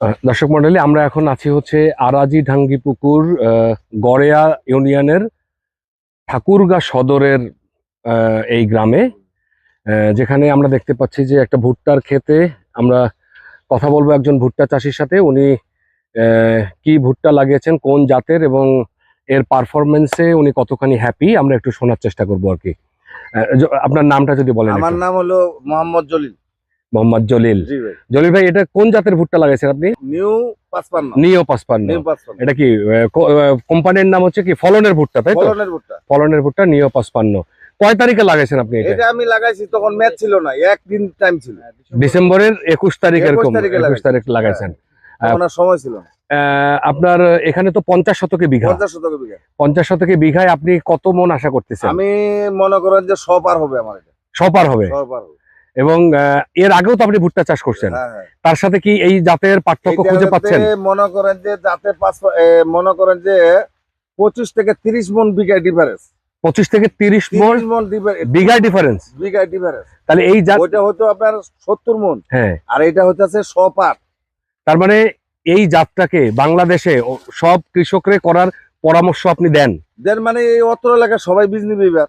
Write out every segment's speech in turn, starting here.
দর্শক মন্ডলী, আমরা এখন আছি হচ্ছে আরাজি ঢাঙ্গিপুকুর গড়েয়া ইউনিয়নের ঠাকুরগা সদরের এই গ্রামে, যেখানে আমরা দেখতে পাচ্ছি যে একটা ভুট্টার ক্ষেতে আমরা কথা বলবো একজন ভুট্টা চাষির সাথে। উনি কি ভুট্টা লাগিয়েছেন, কোন জাতের এবং এর পারফরমেন্সে উনি কতখানি হ্যাপি, আমরা একটু শোনার চেষ্টা করবো আর কি। আপনার নামটা যদি বলেন। আমার নাম হলো মোহাম্মদ জলিল। মোহাম্মদ জলিল। জলিল ভাই, এটা কোন জাতের ভুট্টা লাগাইছেন আপনি? নিউ 55। নিও 55। এটা কি কোম্পানির নাম হচ্ছে কি ফলনের ভুট্টা, তাই তো? ফলনের ভুট্টা নিও 55। কয় তারিখে লাগাইছেন আপনি এটা? আমি লাগাইছি তখন ম্যাচ ছিল না, একদিন টাইম ছিল। ডিসেম্বরের 21 তারিখ, এরকম 21 তারিখ লাগাইছেন। সময় ছিল। আপনার এখানে তো 50 শতকে বিঘা। 50 শতকে বিঘায় আপনি কত মন আশা করতেছেন? আমি মনে করেন যে 100 পার হবে। আমার এটা 100 পার হবে। এবং এর আগেও তো আপনি ভুট্টা চাষ করছেন, তার সাথে কি এই জাতের পার্থক্য খুঁজে পাচ্ছেন? মনে করেন যে জাতের মনে করেন যে 25 থেকে 30 মন বিঘায় ডিফারেন্স। 25 থেকে 30 মন বিঘায় ডিফারেন্স। তাহলে এই জাত ওইটা হতো আপনার 70 মন, হ্যাঁ, আর এটা হচ্ছে 100 পার। তার মানে এই জাতটাকে বাংলাদেশে সব কৃষকরে করার পরামর্শ আপনি দেন? মানে এই অত্র এলাকায় সবাই বীজ নিবে। এবার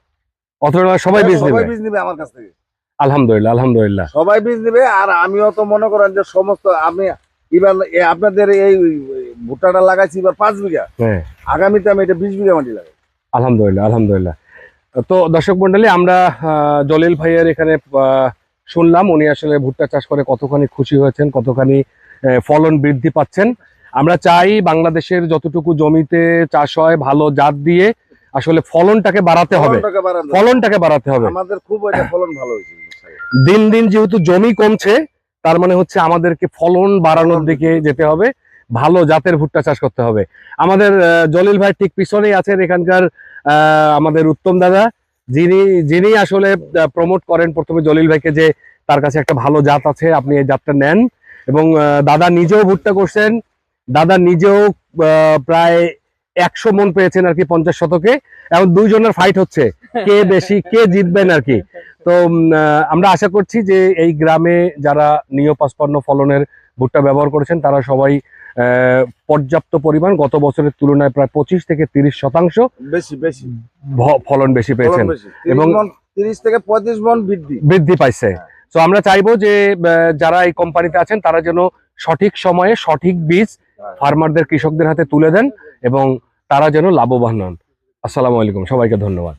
অত্র এলাকায় সবাই বীজ নিবে আমার কাছ থেকে। আলহামদুলিল্লাহ, আলহামদুলিল্লাহ, সবাই বীজ নিবে। আর আমিও তো মনে করেন যে সমস্ত আমি এবার আপনাদের এই ভুট্টাটা লাগাইছি এবার 5 বিঘা। আগামীতে আমি এটা 20 বিঘা মাটি লাগাই। আলহামদুলিল্লাহ, আলহামদুলিল্লাহ। তো দর্শক মন্ডলী, আমরা জলিল ভাইয়ের এখানে শুনলাম উনি আসলে ভুট্টা চাষ করে কতখানি খুশি হয়েছেন, কতখানি ফলন বৃদ্ধি পাচ্ছেন। আমরা চাই বাংলাদেশের যতটুকু জমিতে চাষ হয় ভালো জাত দিয়ে আসলে ফলনটাকে বাড়াতে হবে, ফলনটাকে বাড়াতে হবে। আমাদের খুব এটা ফলন ভালো হয়েছে। দিন দিন যেহেতু জমি কমছে, তার মানে হচ্ছে আমাদেরকে ফলন বাড়ানোর দিকে যেতে হবে, ভালো জাতের ভুট্টা চাষ করতে হবে। আমাদের জলিল ভাই ঠিক পিছনেই আছেন এখানকার আমাদের উত্তম দাদা, যিনি আসলে প্রমোট করেন প্রথমে জলিল ভাইকে যে তার কাছে একটা ভালো জাত আছে, আপনি এই জাতটা নেন। এবং দাদা নিজেও ভুট্টা করছেন, দাদা নিজেও প্রায় 100 মন পেয়েছেন আর কি 50 শতকে। এখন দুইজনের ফাইট হচ্ছে কে বেশি, কে জিতবেন আর কি। তো আমরা আশা করছি যে এই গ্রামে যারা নিও 55 ফলনের ভুট্টা ব্যবহার করেছেন তারা সবাই পর্যাপ্ত পরিমাণ, গত বছরের তুলনায় প্রায় 25 থেকে 30% বেশি ফলন বেশি পেয়েছেন এবং 30 থেকে 35 মন বৃদ্ধি পাইছে। তো আমরা চাইবো যে যারা এই কোম্পানিতে আছেন তারা যেন সঠিক সময়ে সঠিক বীজ ফার্মারদের, কৃষকদের হাতে তুলে দেন এবং তারা যেন লাভবান হন। আসসালামু আলাইকুম, সবাইকে ধন্যবাদ।